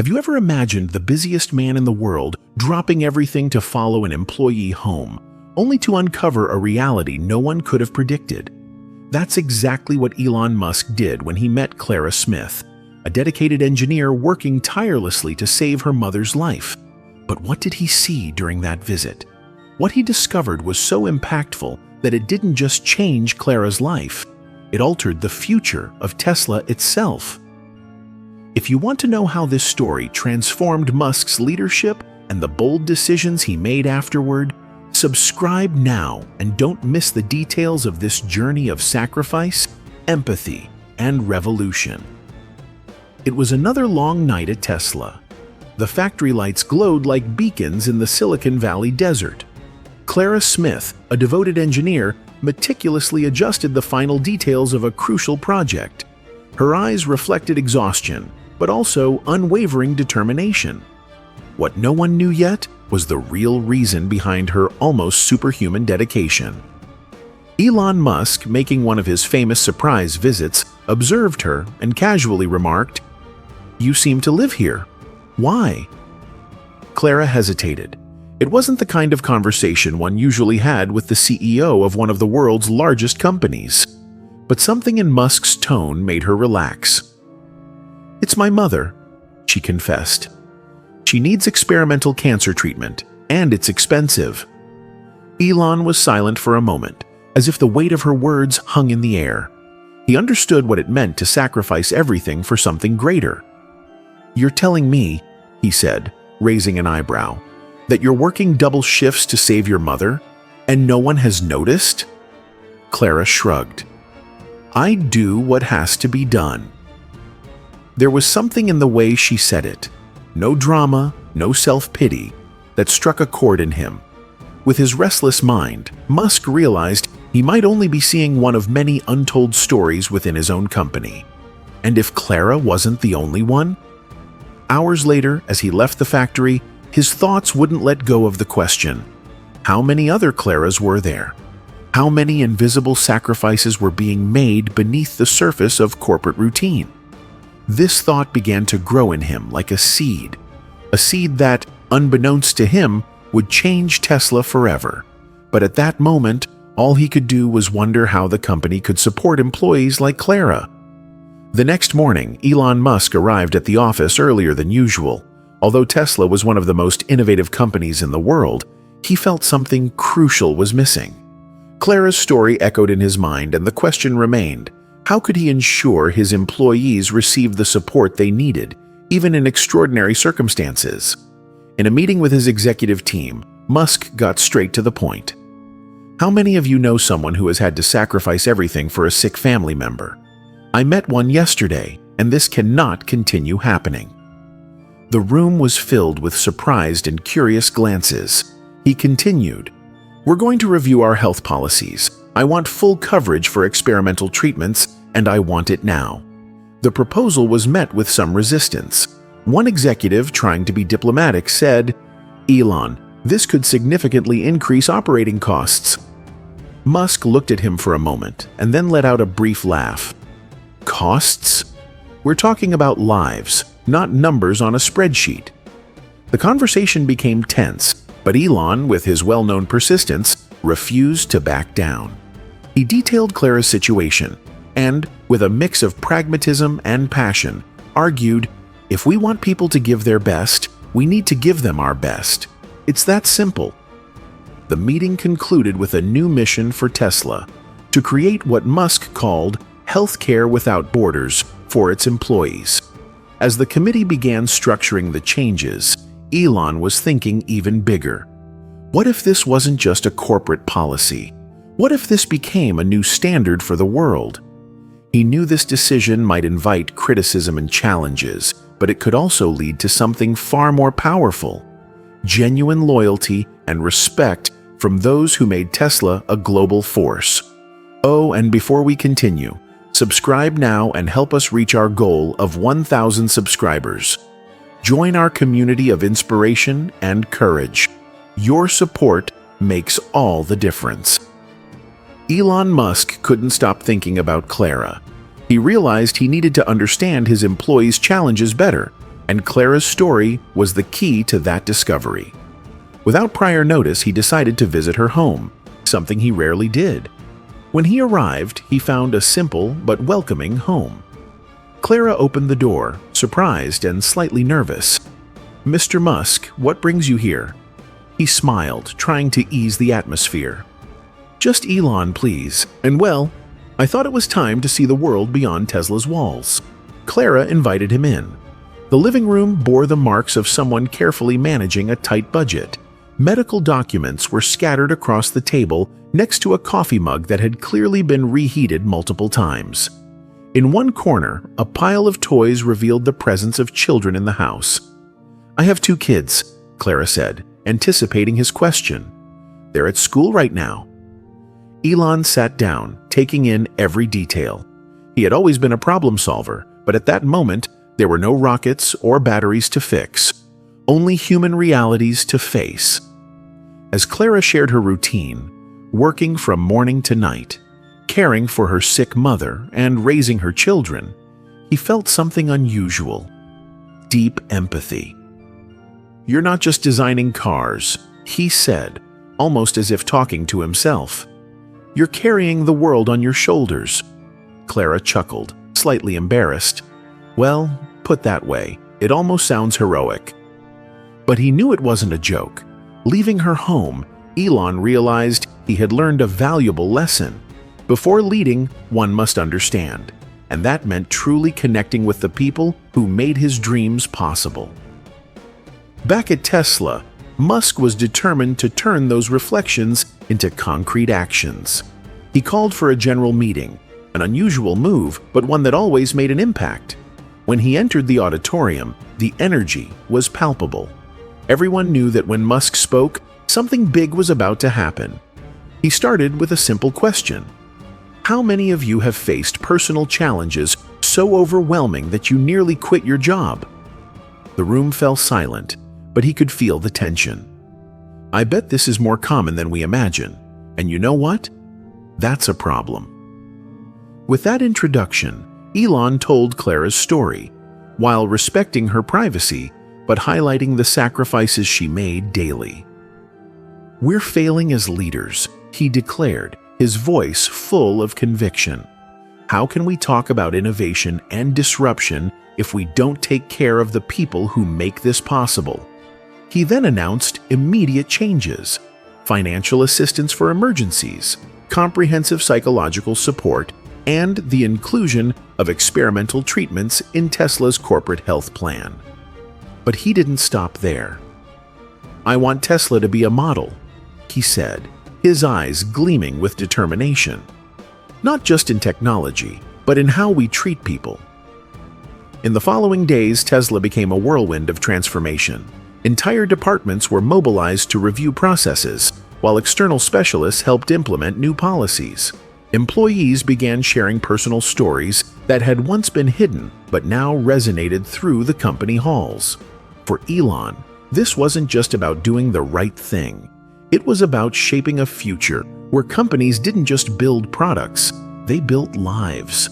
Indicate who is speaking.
Speaker 1: Have you ever imagined the busiest man in the world dropping everything to follow an employee home, only to uncover a reality no one could have predicted? That's exactly what Elon Musk did when he met Clara Smith, a dedicated engineer working tirelessly to save her mother's life. But what did he see during that visit? What he discovered was so impactful that it didn't just change Clara's life, it altered the future of Tesla itself. If you want to know how this story transformed Musk's leadership and the bold decisions he made afterward, subscribe now and don't miss the details of this journey of sacrifice, empathy, and revolution. It was another long night at Tesla. The factory lights glowed like beacons in the Silicon Valley desert. Clara Smith, a devoted engineer, meticulously adjusted the final details of a crucial project. Her eyes reflected exhaustion, but also unwavering determination. What no one knew yet was the real reason behind her almost superhuman dedication. Elon Musk, making one of his famous surprise visits, observed her and casually remarked, "You seem to live here. Why?" Clara hesitated. It wasn't the kind of conversation one usually had with the CEO of one of the world's largest companies. But something in Musk's tone made her relax. "It's my mother," she confessed. "She needs experimental cancer treatment, and it's expensive." Elon was silent for a moment, as if the weight of her words hung in the air. He understood what it meant to sacrifice everything for something greater. "You're telling me," he said, raising an eyebrow, "that you're working double shifts to save your mother, and no one has noticed?" Clara shrugged. "I do what has to be done." There was something in the way she said it, no drama, no self-pity, that struck a chord in him. With his restless mind, Musk realized he might only be seeing one of many untold stories within his own company. And if Clara wasn't the only one? Hours later, as he left the factory, his thoughts wouldn't let go of the question: how many other Claras were there? How many invisible sacrifices were being made beneath the surface of corporate routine? This thought began to grow in him like a seed that, unbeknownst to him, would change Tesla forever. But at that moment, all he could do was wonder how the company could support employees like Clara. The next morning, Elon Musk arrived at the office earlier than usual. Although Tesla was one of the most innovative companies in the world, he felt something crucial was missing. Clara's story echoed in his mind, and the question remained: how could he ensure his employees received the support they needed, even in extraordinary circumstances? In a meeting with his executive team, Musk got straight to the point. "How many of you know someone who has had to sacrifice everything for a sick family member? I met one yesterday, and this cannot continue happening." The room was filled with surprised and curious glances. He continued, "We're going to review our health policies. I want full coverage for experimental treatments, and I want it now." The proposal was met with some resistance. One executive, trying to be diplomatic, said, "Elon, this could significantly increase operating costs." Musk looked at him for a moment and then let out a brief laugh. "Costs? We're talking about lives, not numbers on a spreadsheet." The conversation became tense, but Elon, with his well-known persistence, refused to back down. He detailed Clara's situation and, with a mix of pragmatism and passion, argued, "If we want people to give their best, we need to give them our best. It's that simple." The meeting concluded with a new mission for Tesla: to create what Musk called healthcare without borders for its employees. As the committee began structuring the changes, Elon was thinking even bigger. What if this wasn't just a corporate policy? What if this became a new standard for the world? He knew this decision might invite criticism and challenges, but it could also lead to something far more powerful: genuine loyalty and respect from those who made Tesla a global force. Oh, and before we continue, subscribe now and help us reach our goal of 1,000 subscribers. Join our community of inspiration and courage. Your support makes all the difference. Elon Musk couldn't stop thinking about Clara. He realized he needed to understand his employees' challenges better, and Clara's story was the key to that discovery. Without prior notice, he decided to visit her home, something he rarely did. When he arrived, he found a simple but welcoming home. Clara opened the door, surprised and slightly nervous. "Mr. Musk, what brings you here?" He smiled, trying to ease the atmosphere. "Just Elon, please. And well, I thought it was time to see the world beyond Tesla's walls." Clara invited him in. The living room bore the marks of someone carefully managing a tight budget. Medical documents were scattered across the table next to a coffee mug that had clearly been reheated multiple times. In one corner, a pile of toys revealed the presence of children in the house. "I have 2 kids," Clara said, anticipating his question. "They're at school right now." Elon sat down, taking in every detail. He had always been a problem solver, but at that moment, there were no rockets or batteries to fix, only human realities to face. As Clara shared her routine, working from morning to night, caring for her sick mother and raising her children, he felt something unusual: deep empathy. "You're not just designing cars," he said, almost as if talking to himself. "You're carrying the world on your shoulders." Clara chuckled, slightly embarrassed. "Well, put that way, it almost sounds heroic." But he knew it wasn't a joke. Leaving her home, Elon realized he had learned a valuable lesson. Before leading, one must understand, and that meant truly connecting with the people who made his dreams possible. Back at Tesla, Musk was determined to turn those reflections into concrete actions. He called for a general meeting, an unusual move, but one that always made an impact. When he entered the auditorium, the energy was palpable. Everyone knew that when Musk spoke, something big was about to happen. He started with a simple question. How many of you have faced personal challenges so overwhelming that you nearly quit your job? The room fell silent, but he could feel the tension. "I bet this is more common than we imagine. And you know what? That's a problem." With that introduction, Elon told Clara's story, while respecting her privacy, but highlighting the sacrifices she made daily. "We're failing as leaders," he declared, his voice full of conviction. "How can we talk about innovation and disruption if we don't take care of the people who make this possible?" He then announced immediate changes: financial assistance for emergencies, comprehensive psychological support, and the inclusion of experimental treatments in Tesla's corporate health plan. But he didn't stop there. "I want Tesla to be a model," he said, his eyes gleaming with determination. "Not just in technology, but in how we treat people." In the following days, Tesla became a whirlwind of transformation. Entire departments were mobilized to review processes, while external specialists helped implement new policies. Employees began sharing personal stories that had once been hidden but now resonated through the company halls. For Elon, this wasn't just about doing the right thing. It was about shaping a future where companies didn't just build products, they built lives.